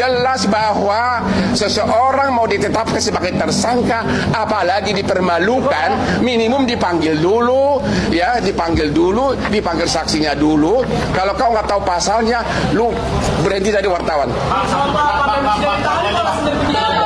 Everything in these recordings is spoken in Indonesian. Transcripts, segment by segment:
jelas bahwa seseorang mau ditetapkan sebagai tersangka, apalagi dipermalukan, minimum dipanggil dulu, ya, dipanggil saksinya dulu. Kalau kau nggak tahu pasalnya, lu berhenti dari wartawan.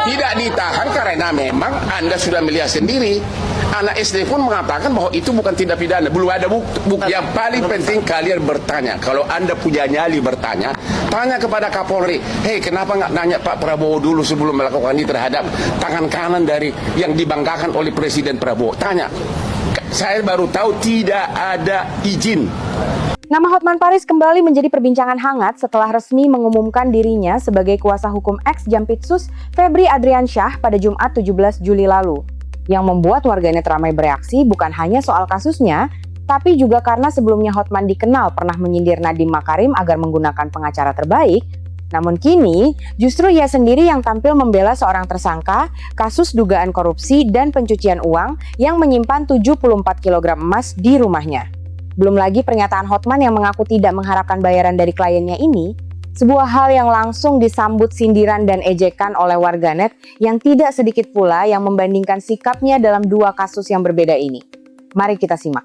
Tidak ditahan karena memang Anda sudah melihat sendiri. Anak SD pun mengatakan bahwa itu bukan tindak pidana. Belum ada bukti. Yang paling penting kalian bertanya. Kalau Anda punya nyali bertanya, tanya kepada Kapolri. Hei, kenapa nggak nanya Pak Prabowo dulu sebelum melakukan ini terhadap tangan kanan dari yang dibanggakan oleh Presiden Prabowo? Tanya. Saya baru tahu tidak ada izin. Nama Hotman Paris kembali menjadi perbincangan hangat setelah resmi mengumumkan dirinya sebagai kuasa hukum ex-Jampitsus Febri Adriansyah pada Jumat 17 Juli lalu. Yang membuat warganet ramai bereaksi bukan hanya soal kasusnya, tapi juga karena sebelumnya Hotman dikenal pernah menyindir Nadiem Makarim agar menggunakan pengacara terbaik. Namun kini, justru ia sendiri yang tampil membela seorang tersangka kasus dugaan korupsi dan pencucian uang yang menyimpan 74 kg emas di rumahnya. Belum lagi pernyataan Hotman yang mengaku tidak mengharapkan bayaran dari kliennya ini, sebuah hal yang langsung disambut sindiran dan ejekan oleh warganet yang tidak sedikit pula yang membandingkan sikapnya dalam dua kasus yang berbeda ini. Mari kita simak.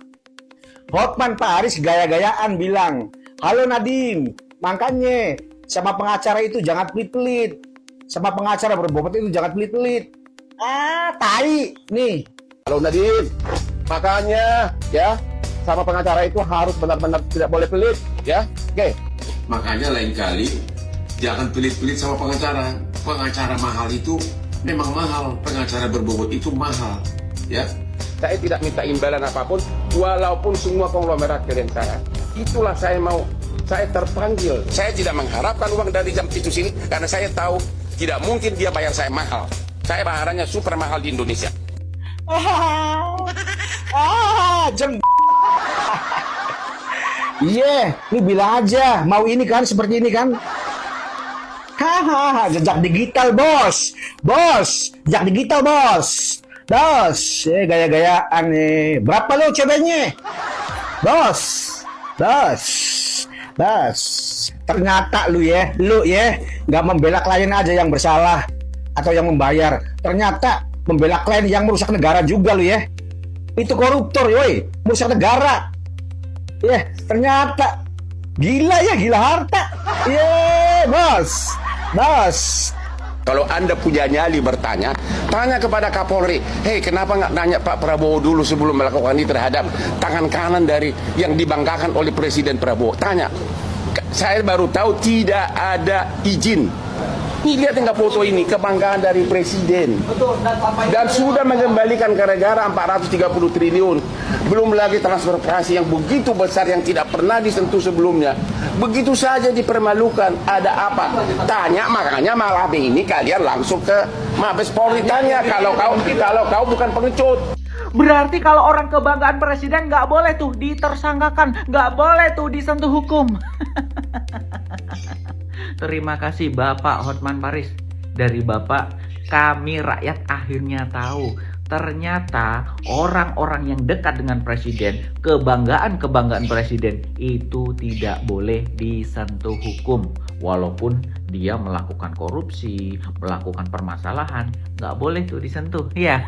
Hotman Paris gaya-gayaan bilang, "Halo Nadiem, makanya sama pengacara itu jangan pelit-pelit. Sama pengacara berbobot itu jangan pelit-pelit." Tai. Nih. Halo Nadiem, makanya ya sama pengacara itu harus benar-benar tidak boleh pelit, ya. Oke. Makanya lain kali jangan pelit-pelit sama pengacara. Pengacara mahal itu memang mahal. Pengacara berbobot itu mahal, ya. Saya tidak minta imbalan apapun, walaupun semua konglomerat klien saya. Itulah saya mau. Saya terpanggil. Saya tidak mengharapkan uang dari Jampitsus ini karena saya tahu tidak mungkin dia bayar saya mahal. Saya bayarannya super mahal di Indonesia. Iya, ini bilang aja, mau ini kan, seperti ini kan. Hahaha, jejak digital bos. Bos, jejak digital bos. Bos, gaya-gayaan nih. Berapa lo cobanya? Bos, bos, bos. Ternyata lu ya, nggak membela klien aja yang bersalah atau yang membayar. Ternyata membela klien yang merusak negara juga lu ya. Itu koruptor, yoi, merusak negara. Ternyata gila ya, gila harta. Bos, bos. Kalau Anda punya nyali bertanya, tanya kepada Kapolri. Hei, kenapa nggak nanya Pak Prabowo dulu sebelum melakukan ini terhadap tangan kanan dari yang dibanggakan oleh Presiden Prabowo? Tanya. Saya baru tahu tidak ada izin. Nih, lihat nggak foto ini, kebanggaan dari Presiden. Dan sudah mengembalikan ke negara 430 triliun. Belum lagi transferasi yang begitu besar yang tidak pernah disentuh sebelumnya. Begitu saja dipermalukan. Ada apa? Tanya, makanya malam ini kalian langsung ke Mabes Polri tanya kalau kau bukan pengecut. Berarti kalau orang kebanggaan presiden nggak boleh tuh ditersangkakan, nggak boleh tuh disentuh hukum. Terima kasih Bapak Hotman Paris. Dari Bapak, kami rakyat akhirnya tahu. Ternyata orang-orang yang dekat dengan presiden, kebanggaan presiden itu tidak boleh disentuh hukum. Walaupun dia melakukan korupsi, melakukan permasalahan, nggak boleh tuh disentuh. Ya,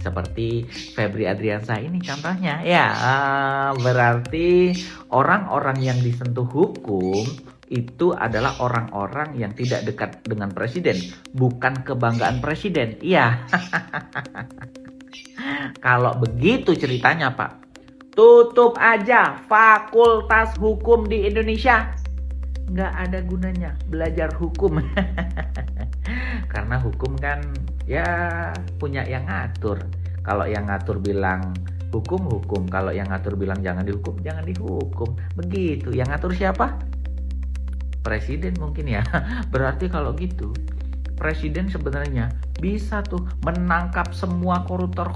seperti Febri Adriansyah ini contohnya. Ya, berarti orang-orang yang disentuh hukum itu adalah orang-orang yang tidak dekat dengan presiden, bukan kebanggaan presiden. Iya. Kalau begitu ceritanya, Pak, tutup aja Fakultas Hukum di Indonesia. Nggak ada gunanya belajar hukum. Karena hukum kan ya punya yang ngatur. Kalau yang ngatur bilang hukum. Kalau yang ngatur bilang jangan dihukum. Begitu. Yang ngatur siapa? Presiden mungkin ya. Berarti kalau gitu presiden sebenarnya bisa tuh menangkap semua koruptor.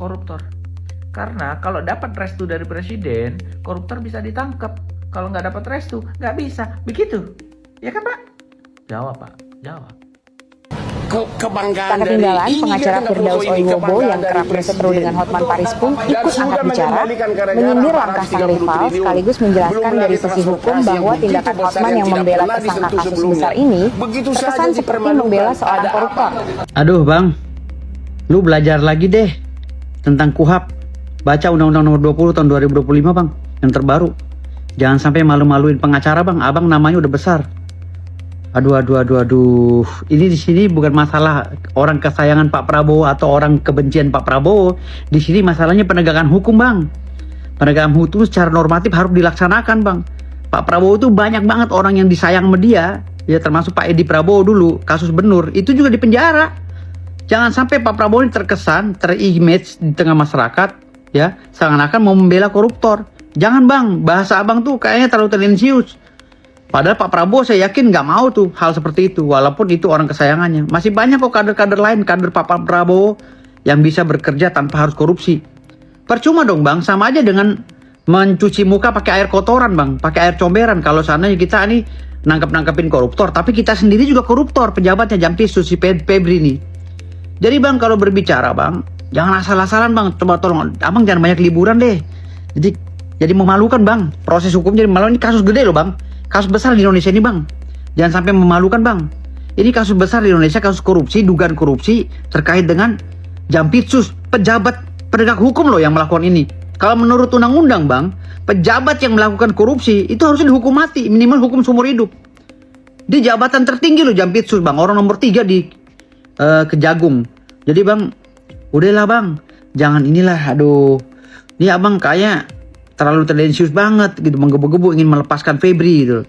Karena kalau dapat restu dari presiden, koruptor bisa ditangkap. Kalau nggak dapat restu, nggak bisa. Begitu. Ya kan Pak? Jawab Pak, jawab. kebanggaan Tak ketinggalan, dari pengacara Anda Firdaus Prabowo ini, Oiwobo kebanggaan yang kerap dari berseteru Presiden. dengan Hotman Paris pun Dan ikut sudah angkat bicara, mengembalikan ke negara menyindir 430 langkah sang rival triliun. sekaligus menjelaskan Belum dari lagi sisi hukum transportasi bahwa yang begitu tindakan besar Hotman yang yang tidak membela pernah tersangka disentuh kasus sebelumnya. besar ini Begitu saja terkesan seperti dipermalukan. membela seorang Ada koruptor. Aduh bang, lu belajar lagi deh tentang KUHP. Baca Undang-Undang Nomor 20 tahun 2025 bang, yang terbaru. Jangan sampai malu-maluin pengacara bang, abang namanya udah besar. Aduh. Ini di sini bukan masalah orang kesayangan Pak Prabowo atau orang kebencian Pak Prabowo. Di sini masalahnya penegakan hukum bang. Penegakan hukum secara normatif harus dilaksanakan bang. Pak Prabowo itu banyak banget orang yang disayang sama dia. Ya termasuk Pak Edi Prabowo dulu, kasus Benur, itu juga di penjara. Jangan sampai Pak Prabowo ini terkesan, terimage di tengah masyarakat, ya, seakan-akan mau membela koruptor. Jangan bang, bahasa abang tuh kayaknya terlalu tendensius. Padahal Pak Prabowo saya yakin nggak mau tuh hal seperti itu, walaupun itu orang kesayangannya. Masih banyak kok kader-kader lain, kader Pak Prabowo yang bisa bekerja tanpa harus korupsi. Percuma dong bang, sama aja dengan mencuci muka pakai air kotoran bang, pakai air comberan. Kalau seandainya kita ini nangkep-nangkepin koruptor, tapi kita sendiri juga koruptor, pejabatnya Jampitsus si Febri ini. Jadi bang kalau berbicara bang, jangan asal-asalan bang, coba tolong abang jangan banyak liburan deh. Jadi memalukan bang, proses hukum jadi malu. Ini kasus gede loh bang, kasus besar di Indonesia ini bang. Jangan sampai memalukan bang. Ini kasus besar di Indonesia, kasus korupsi, dugaan korupsi terkait dengan Jampitsus, pejabat penegak hukum loh yang melakukan ini. Kalau menurut undang-undang bang, pejabat yang melakukan korupsi itu harusnya dihukum mati, minimal hukum seumur hidup. Di jabatan tertinggi loh Jampitsus bang, orang nomor 3 di Kejagung. Jadi bang, udahlah bang, jangan inilah, aduh. Ini abang kayak terlalu tendensius banget gitu, menggebu-gebu ingin melepaskan Febri gitu.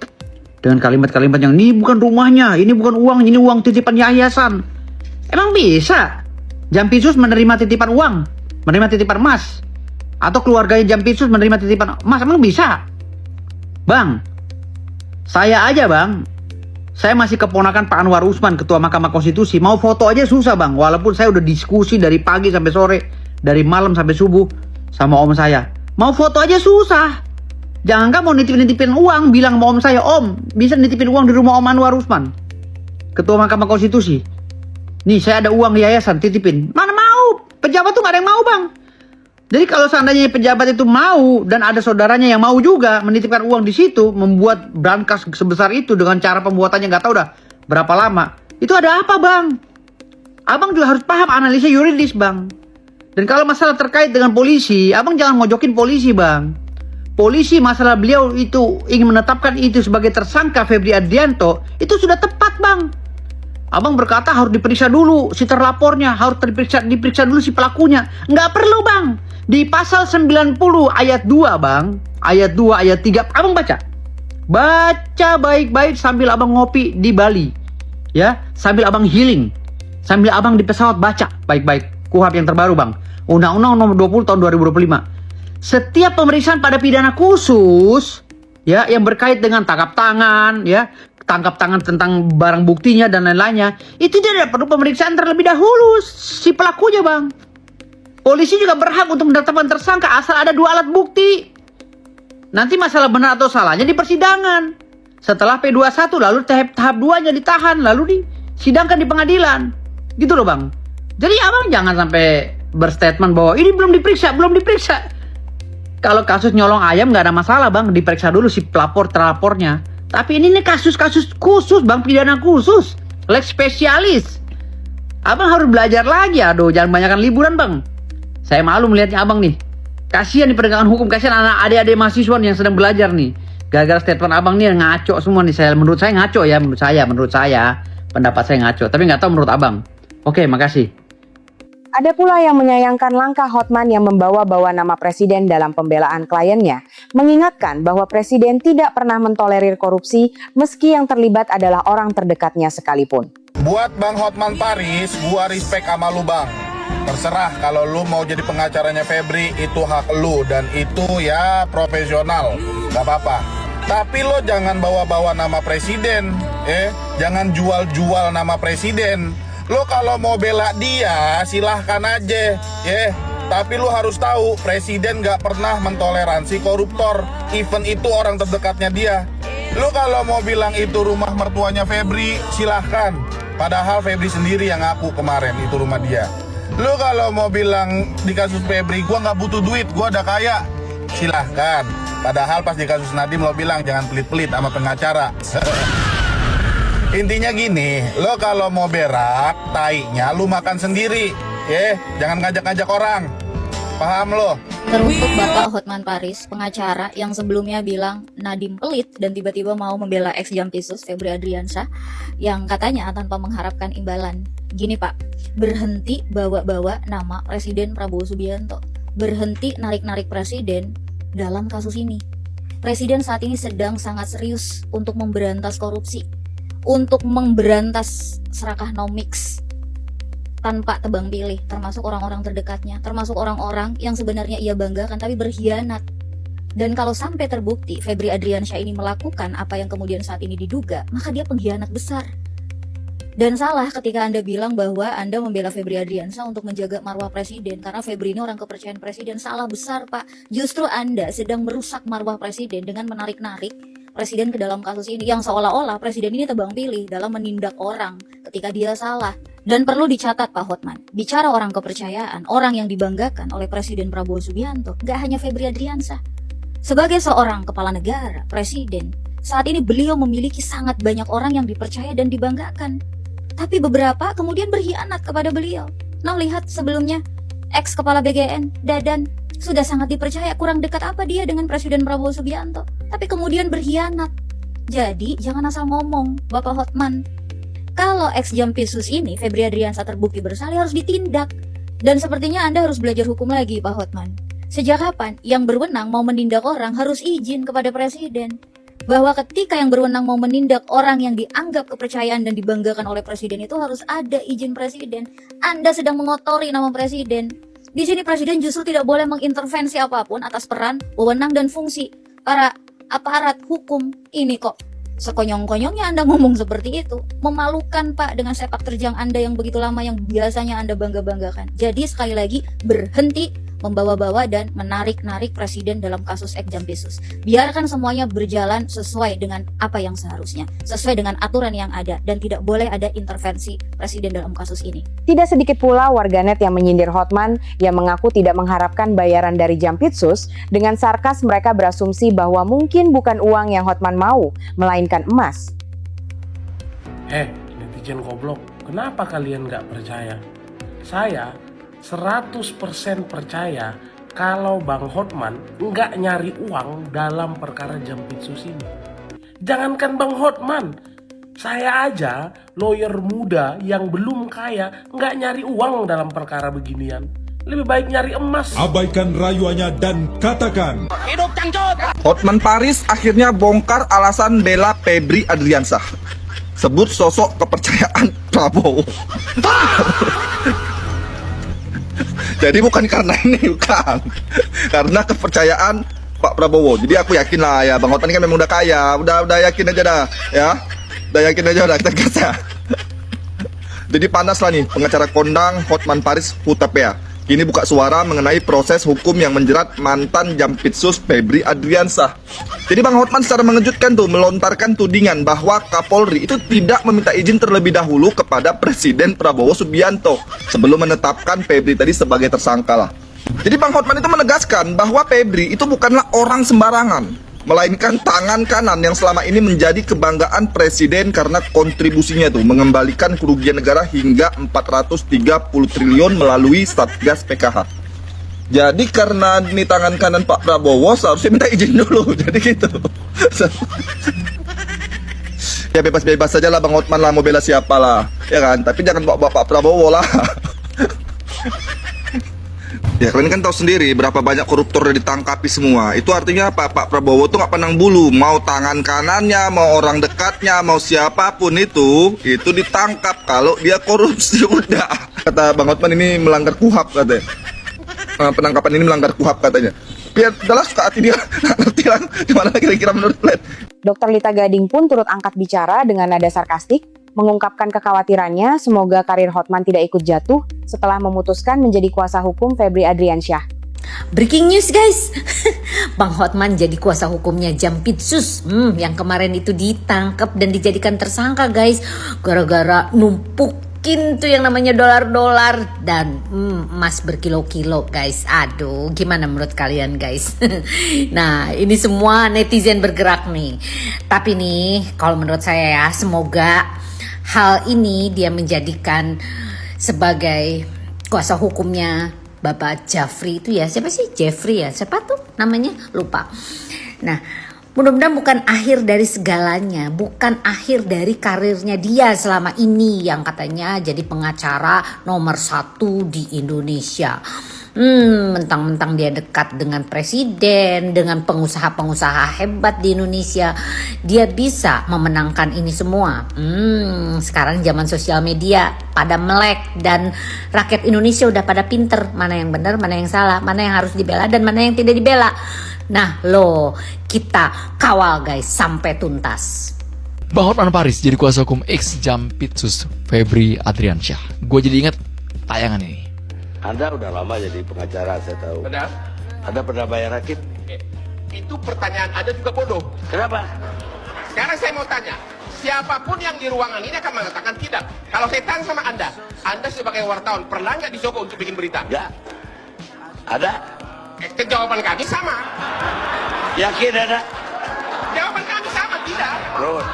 Dengan kalimat-kalimat yang ini bukan rumahnya, ini bukan uang, ini uang titipan yayasan. Emang bisa Jampitsus menerima titipan uang, menerima titipan emas? Atau keluarganya Jampitsus menerima titipan emas? Emang bisa? Bang, saya aja bang, saya masih keponakan Pak Anwar Usman, Ketua Mahkamah Konstitusi. Mau foto aja susah bang, walaupun saya udah diskusi dari pagi sampai sore, dari malam sampai subuh sama om saya. Mau foto aja susah. Jangan mau nitipin uang, bilang sama om saya, om bisa nitipin uang di rumah om Anwar Usman, Ketua Mahkamah Konstitusi. Nih saya ada uang di yayasan, titipin. Mana mau? Pejabat tuh gak ada yang mau bang. Jadi kalau seandainya pejabat itu mau dan ada saudaranya yang mau juga menitipkan uang di situ, membuat brankas sebesar itu dengan cara pembuatannya nggak tahu dah berapa lama, itu ada apa bang? Abang juga harus paham analisa yuridis bang. Dan kalau masalah terkait dengan polisi, abang jangan mojokin polisi bang. Polisi masalah beliau itu ingin menetapkan itu sebagai tersangka Febri Adrianto, itu sudah tepat bang. Abang berkata harus diperiksa dulu si terlapornya, harus diperiksa dulu si pelakunya. Nggak perlu bang. Di pasal 90 ayat 2 bang, ayat 2, ayat 3, abang baca. Baca baik-baik sambil abang ngopi di Bali. Ya, sambil abang healing. Sambil abang di pesawat baca baik-baik. KUHP yang terbaru bang. Undang-Undang Nomor 20 tahun 2025. Setiap pemeriksaan pada pidana khusus, ya, yang berkait dengan tangkap tangan, ya, tangkap tangan tentang barang buktinya dan lain-lainnya, itu tidak perlu pemeriksaan terlebih dahulu si pelakunya bang. Polisi juga berhak untuk menetapkan tersangka asal ada 2 alat bukti. Nanti masalah benar atau salahnya di persidangan. Setelah P21 lalu tahap 2-nya ditahan lalu disidangkan di pengadilan. Gitu loh bang. Jadi abang jangan sampai berstatement bahwa ini belum diperiksa. Kalau kasus nyolong ayam nggak ada masalah bang, diperiksa dulu si terlapornya. Tapi ini kasus-kasus khusus bang, pidana khusus, lex spesialis. Abang harus belajar lagi, aduh jangan banyakkan liburan bang. Saya malu melihatnya abang nih. Kasihan di penegakan hukum, kasihan anak adik-adik mahasiswa nih yang sedang belajar nih. Gara-gara statement abang nih yang ngaco semua nih. Menurut saya ngaco ya, menurut saya pendapat saya ngaco. Tapi nggak tahu menurut abang. Oke, makasih. Ada pula yang menyayangkan langkah Hotman yang membawa-bawa nama presiden dalam pembelaan kliennya, mengingatkan bahwa presiden tidak pernah mentolerir korupsi meski yang terlibat adalah orang terdekatnya sekalipun. Buat Bang Hotman Paris, gua respect sama lu bang. Terserah kalau lu mau jadi pengacaranya Febri, itu hak lu dan itu ya profesional, gak apa-apa. Tapi lo jangan bawa-bawa nama presiden, jangan jual-jual nama presiden. Lo kalau mau bela dia silahkan aja, Tapi lo harus tahu presiden gak pernah mentoleransi koruptor, even itu orang terdekatnya dia. Lo kalau mau bilang itu rumah mertuanya Febri silahkan. Padahal Febri sendiri yang ngaku kemarin itu rumah dia. Lu kalau mau bilang di kasus Febri gua nggak butuh duit, gua udah kaya, silahkan. Padahal pas di kasus Nadiem lo bilang jangan pelit-pelit sama pengacara. Intinya gini, lo kalau mau berak, tainya lu makan sendiri, jangan ngajak-ngajak orang. Paham lo? Teruntuk Bapak Hotman Paris, pengacara yang sebelumnya bilang Nadiem pelit dan tiba-tiba mau membela ex Jampisus Febri Adriansyah yang katanya tanpa mengharapkan imbalan. Gini Pak, berhenti bawa-bawa nama Presiden Prabowo Subianto. Berhenti narik-narik Presiden dalam kasus ini. Presiden saat ini sedang sangat serius untuk memberantas korupsi, untuk memberantas serakah nomiks tanpa tebang pilih, termasuk orang-orang terdekatnya, termasuk orang-orang yang sebenarnya ia banggakan tapi berkhianat. Dan kalau sampai terbukti Febri Adriansyah ini melakukan apa yang kemudian saat ini diduga, maka dia pengkhianat besar. Dan salah ketika Anda bilang bahwa Anda membela Febri Adriansyah untuk menjaga marwah Presiden, karena Febri ini orang kepercayaan Presiden. Salah besar Pak, justru Anda sedang merusak marwah Presiden dengan menarik-narik Presiden ke dalam kasus ini, yang seolah-olah Presiden ini tebang pilih dalam menindak orang ketika dia salah. Dan perlu dicatat Pak Hotman, bicara orang kepercayaan, orang yang dibanggakan oleh Presiden Prabowo Subianto, gak hanya Febri Adriansyah. Sebagai seorang kepala negara, Presiden, saat ini beliau memiliki sangat banyak orang yang dipercaya dan dibanggakan. Tapi beberapa kemudian berkhianat kepada beliau. Nah lihat sebelumnya, ex-kepala BGN, Dadan, sudah sangat dipercaya, kurang dekat apa dia dengan Presiden Prabowo Subianto, tapi kemudian berkhianat. Jadi jangan asal ngomong Bapak Hotman. Kalau ex Jampisus ini Febri Adriansyah terbukti bersalah, harus ditindak. Dan sepertinya Anda harus belajar hukum lagi Pak Hotman. Sejak kapan yang berwenang mau menindak orang harus izin kepada Presiden? Bahwa ketika yang berwenang mau menindak orang yang dianggap kepercayaan dan dibanggakan oleh Presiden itu harus ada izin Presiden. Anda sedang mengotori nama Presiden. Di sini Presiden justru tidak boleh mengintervensi apapun atas peran, wewenang dan fungsi para aparat hukum ini kok. Sekonyong-konyongnya Anda ngomong seperti itu. Memalukan Pak dengan sepak terjang Anda yang begitu lama yang biasanya Anda bangga-banggakan. Jadi sekali lagi berhenti membawa-bawa dan menarik-narik Presiden dalam kasus ex Jampisus. Biarkan semuanya berjalan sesuai dengan apa yang seharusnya, sesuai dengan aturan yang ada, dan tidak boleh ada intervensi Presiden dalam kasus ini. Tidak sedikit pula warganet yang menyindir Hotman yang mengaku tidak mengharapkan bayaran dari Jampitsus. Dengan sarkas mereka berasumsi bahwa mungkin bukan uang yang Hotman mau, melainkan emas. Netizen goblok, kenapa kalian nggak percaya? Saya 100% percaya kalau Bang Hotman nggak nyari uang dalam perkara Jampitsus ini. Jangankan Bang Hotman, saya aja lawyer muda yang belum kaya nggak nyari uang dalam perkara beginian. Lebih baik nyari emas. Abaikan rayuannya dan katakan Hidup cangcut! Hotman Paris akhirnya bongkar alasan bela Febri Adriansyah. Sebut sosok kepercayaan Prabowo. Jadi bukan karena ini, bukan. Karena kepercayaan Pak Prabowo. Jadi aku yakin lah ya, Bang Hotman ini kan memang udah kaya. Udah yakin aja dah, ya. Udah yakin aja udah, kita gas ya. Jadi panas lah nih pengacara kondang Hotman Paris Hutapea. Kini buka suara mengenai proses hukum yang menjerat mantan Jampitsus Febri Adriansyah. Jadi Bang Hotman secara mengejutkan tuh melontarkan tudingan bahwa Kapolri itu tidak meminta izin terlebih dahulu kepada Presiden Prabowo Subianto sebelum menetapkan Febri tadi sebagai tersangka lah. Jadi Bang Hotman itu menegaskan bahwa Febri itu bukanlah orang sembarangan, melainkan tangan kanan yang selama ini menjadi kebanggaan Presiden karena kontribusinya tuh mengembalikan kerugian negara hingga 430 triliun melalui Satgas PKH. Jadi karena ini tangan kanan Pak Prabowo seharusnya minta izin dulu, jadi gitu. Ya bebas-bebas saja lah Bang Hotman lah, mau bela siapa lah, ya kan? Tapi jangan bawa Pak Prabowo lah. Ya kalian kan tahu sendiri berapa banyak koruptor yang ditangkapi semua. Itu artinya apa? Pak Prabowo tuh nggak pandang bulu. Mau tangan kanannya, mau orang dekatnya, mau siapapun itu ditangkap kalau dia korupsi udah. Kata Bang Hotman ini melanggar KUHAP katanya. Penangkapan ini melanggar KUHAP katanya. Biar adalah suka hati dia. Ngerti lah gimana kira-kira menurut kalian. Dr. Lita Gading pun turut angkat bicara dengan nada sarkastik, mengungkapkan kekhawatirannya semoga karir Hotman tidak ikut jatuh setelah memutuskan menjadi kuasa hukum Febri Adriansyah. Breaking news guys, Bang Hotman jadi kuasa hukumnya Jampitsus yang kemarin itu ditangkap dan dijadikan tersangka guys, gara-gara numpukin tuh yang namanya dolar-dolar dan emas berkilo-kilo guys. Aduh, gimana menurut kalian guys? Nah, ini semua netizen bergerak nih. Tapi nih, kalau menurut saya ya, semoga hal ini dia menjadikan sebagai kuasa hukumnya Bapak Jeffrey itu ya, siapa sih Jeffrey ya, siapa tuh namanya, lupa. Nah, mudah-mudahan bukan akhir dari segalanya, bukan akhir dari karirnya dia selama ini yang katanya jadi pengacara nomor 1 di Indonesia. Mentang-mentang dia dekat dengan presiden, dengan pengusaha-pengusaha hebat di Indonesia, dia bisa memenangkan ini semua. Sekarang zaman sosial media pada melek dan rakyat Indonesia udah pada pinter mana yang benar, mana yang salah, mana yang harus dibela dan mana yang tidak dibela. Nah lo, kita kawal guys sampai tuntas. Bang Hotman Paris jadi kuasa hukum X Jampitsus Febri Adriansyah. Gue jadi ingat tayangan ini. Anda udah lama jadi pengacara, saya tahu. Benar? Anda pernah bayar hakim? Itu pertanyaan Anda juga bodoh. Kenapa? Sekarang saya mau tanya, siapapun yang di ruangan ini akan mengatakan tidak. Kalau saya tanya sama Anda sebagai wartawan pernah nggak dicoba untuk bikin berita? Enggak. Ada? Jawaban kami sama. Yakin ada? Jawaban kami sama, tidak. Terus.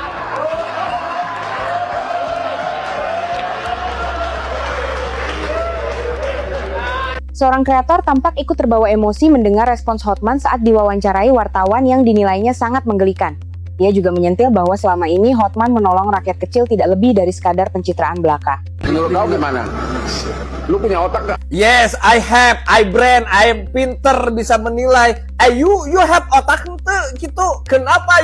Seorang kreator tampak ikut terbawa emosi mendengar respons Hotman saat diwawancarai wartawan yang dinilainya sangat menggelikan. Ia juga menyentil bahwa selama ini Hotman menolong rakyat kecil tidak lebih dari sekadar pencitraan belaka. Menurut kau gimana? Lu punya otak gak? Yes, I have, I brain, I pinter bisa menilai. You have otak gitu. Kenapa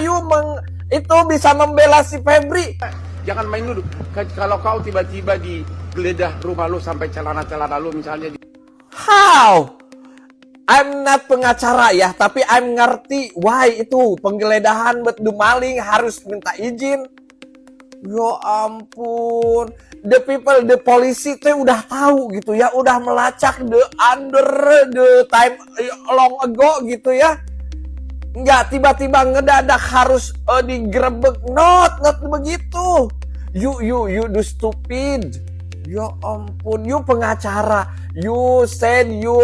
itu bisa membela si Febri? Jangan main dulu. Kalau kau tiba-tiba digeledah rumah lu sampai celana-celana lu misalnya. How? I'm not pengacara ya, tapi I'm ngerti why itu penggeledahan betul maling harus minta izin. Ya ampun, the polisi teh udah tahu gitu ya, udah melacak the time long ago gitu ya. Nggak tiba-tiba ngedadak harus digerebek, not begitu. You do stupid. Ya ampun, you pengacara. You said you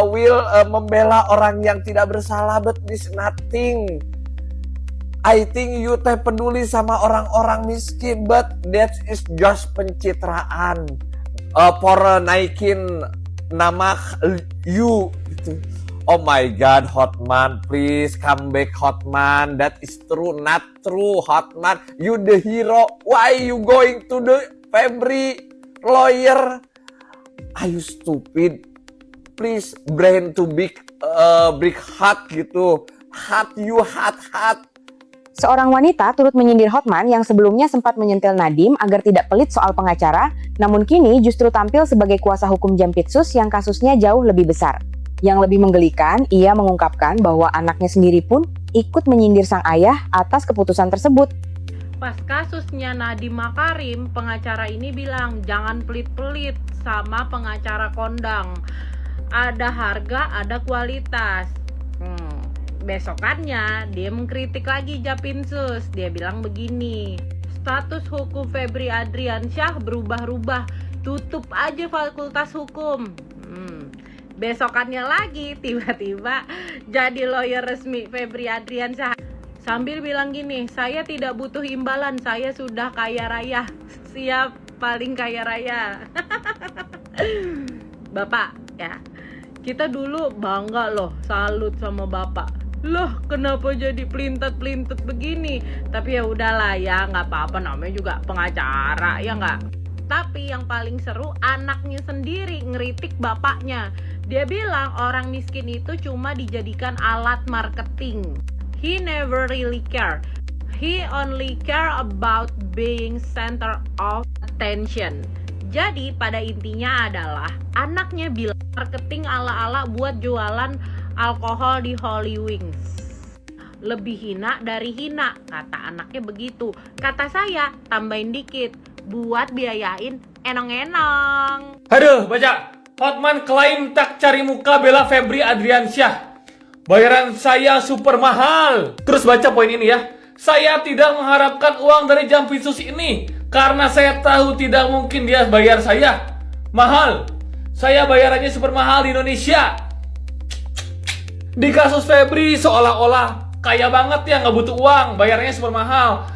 will membela orang yang tidak bersalah, but this nothing. I think you teh peduli sama orang-orang miskin, but that is just pencitraan. For naikin nama you gitu. Oh my God, Hotman, please come back, Hotman. That is true, not true, Hotman. You the hero. Why you going to the Febri lawyer? Are you stupid? Please brain to big heart gitu. Heart. Seorang wanita turut menyindir Hotman yang sebelumnya sempat menyentil Nadiem agar tidak pelit soal pengacara, namun kini justru tampil sebagai kuasa hukum Jampitsus yang kasusnya jauh lebih besar. Yang lebih menggelikan, ia mengungkapkan bahwa anaknya sendiri pun ikut menyindir sang ayah atas keputusan tersebut. Pas kasusnya Nadiem Makarim, pengacara ini bilang jangan pelit-pelit sama pengacara kondang. Ada harga, ada kualitas. Besokannya dia mengkritik lagi Jampitsus. Dia bilang begini, status hukum Febri Adriansyah berubah-ubah, tutup aja fakultas hukum. Besokannya lagi tiba-tiba jadi lawyer resmi Febri Adriansyah. Sambil bilang gini, saya tidak butuh imbalan, saya sudah kaya raya, siap paling kaya raya. Bapak ya, kita dulu bangga loh, salut sama Bapak. Loh kenapa jadi pelintet-pelintet begini? Tapi ya udahlah ya, nggak apa-apa, namanya juga pengacara ya nggak. Tapi yang paling seru anaknya sendiri ngeritik bapaknya. Dia bilang orang miskin itu cuma dijadikan alat marketing. He never really care. He only care about being center of attention. Jadi pada intinya adalah anaknya bilang marketing ala-ala buat jualan alkohol di Holy Wings. Lebih hina dari hina, kata anaknya begitu. Kata saya, tambahin dikit, buat biayain enong-enong. Aduh, baca. Hotman klaim tak cari muka bela Febri Adriansyah. Bayaran saya super mahal. Terus baca poin ini ya. Saya tidak mengharapkan uang dari Jampitsus ini karena saya tahu tidak mungkin dia bayar saya mahal. Saya bayarannya super mahal di Indonesia. Di kasus Febri seolah-olah kaya banget ya, nggak butuh uang, bayarnya super mahal.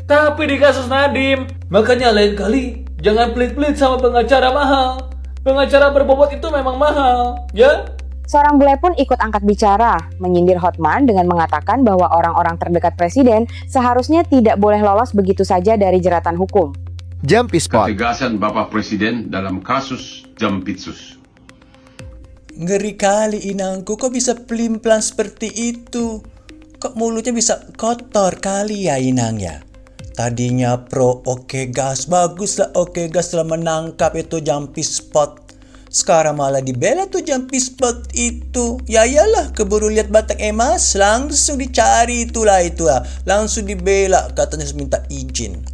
Tapi di kasus Nadiem, makanya lain kali jangan pelit-pelit sama pengacara mahal. Pengacara berbobot itu memang mahal, ya? Seorang bule pun ikut angkat bicara, menyindir Hotman dengan mengatakan bahwa orang-orang terdekat presiden seharusnya tidak boleh lolos begitu saja dari jeratan hukum. Jampispot. Ketegasan Bapak Presiden dalam kasus Jampitsus. Ngeri kali inangku, kok bisa pelin-pelan seperti itu? Kok mulutnya bisa kotor kali ya inang ya? Tadinya pro Oke Gas, baguslah Oke Gas telah menangkap itu Jampispot. Sekarang malah dibela tuh Jampispot itu. Ya iyalah, keburu lihat batang emas, langsung dicari itulah. Langsung dibela, katanya harus minta izin.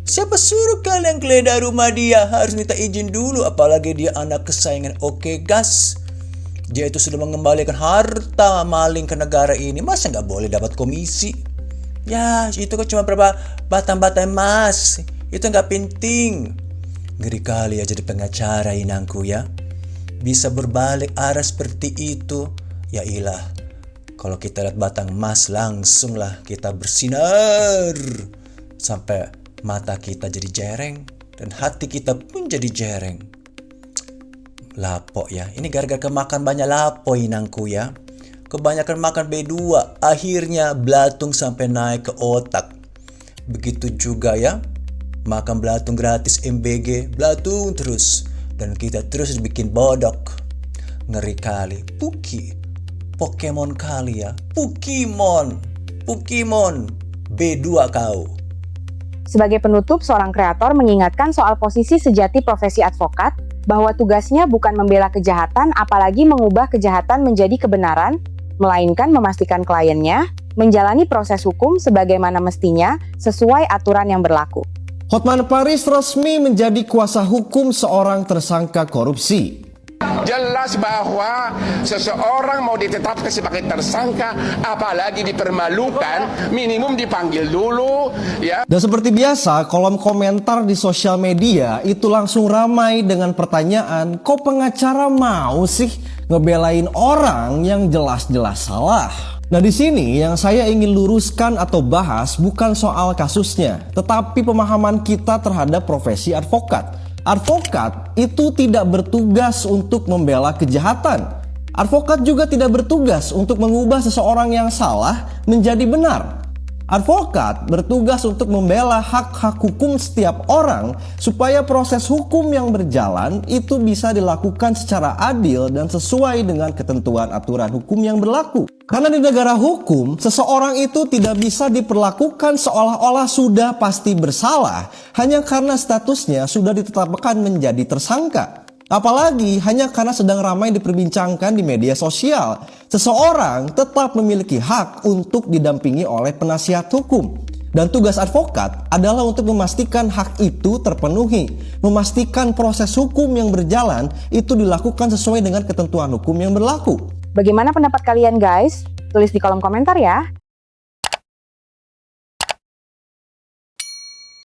Siapa suruh kalian geledah rumah dia harus minta izin dulu, apalagi dia anak kesayangan Oke Gas. Dia itu sudah mengembalikan harta maling ke negara ini, masa nggak boleh dapat komisi? Ya, itu kok cuma berapa batang-batang emas, itu nggak penting. Ngeri kali ya jadi pengacara inangku ya. Bisa berbalik arah seperti itu. Ya ilah, kalau kita lihat batang emas langsunglah kita bersinar. Sampai mata kita jadi jereng dan hati kita pun jadi jereng. Lapo ya, ini gara-gara makan banyak lapo inangku ya. Kebanyakan makan B2, akhirnya belatung sampai naik ke otak. Begitu juga ya, makan belatung gratis MBG, belatung terus. Dan kita terus dibikin bodok. Ngeri kali, Pokemon kali ya, Pokemon B2 kau. Sebagai penutup, seorang kreator mengingatkan soal posisi sejati profesi advokat, bahwa tugasnya bukan membela kejahatan apalagi mengubah kejahatan menjadi kebenaran, melainkan memastikan kliennya menjalani proses hukum sebagaimana mestinya sesuai aturan yang berlaku. Hotman Paris resmi menjadi kuasa hukum seorang tersangka korupsi. Jelas bahwa seseorang mau ditetapkan sebagai tersangka, apalagi dipermalukan, minimum dipanggil dulu, ya. Dan seperti biasa, kolom komentar di sosial media itu langsung ramai dengan pertanyaan, kok pengacara mau sih ngebelain orang yang jelas-jelas salah? Nah, di sini yang saya ingin luruskan atau bahas bukan soal kasusnya, tetapi pemahaman kita terhadap profesi advokat. Advokat itu tidak bertugas untuk membela kejahatan. Advokat juga tidak bertugas untuk mengubah seseorang yang salah menjadi benar. Advokat bertugas untuk membela hak-hak hukum setiap orang supaya proses hukum yang berjalan itu bisa dilakukan secara adil dan sesuai dengan ketentuan aturan hukum yang berlaku. Karena di negara hukum, seseorang itu tidak bisa diperlakukan seolah-olah sudah pasti bersalah hanya karena statusnya sudah ditetapkan menjadi tersangka. Apalagi hanya karena sedang ramai diperbincangkan di media sosial. Seseorang tetap memiliki hak untuk didampingi oleh penasihat hukum. Dan tugas advokat adalah untuk memastikan hak itu terpenuhi. Memastikan proses hukum yang berjalan itu dilakukan sesuai dengan ketentuan hukum yang berlaku. Bagaimana pendapat kalian guys? Tulis di kolom komentar ya.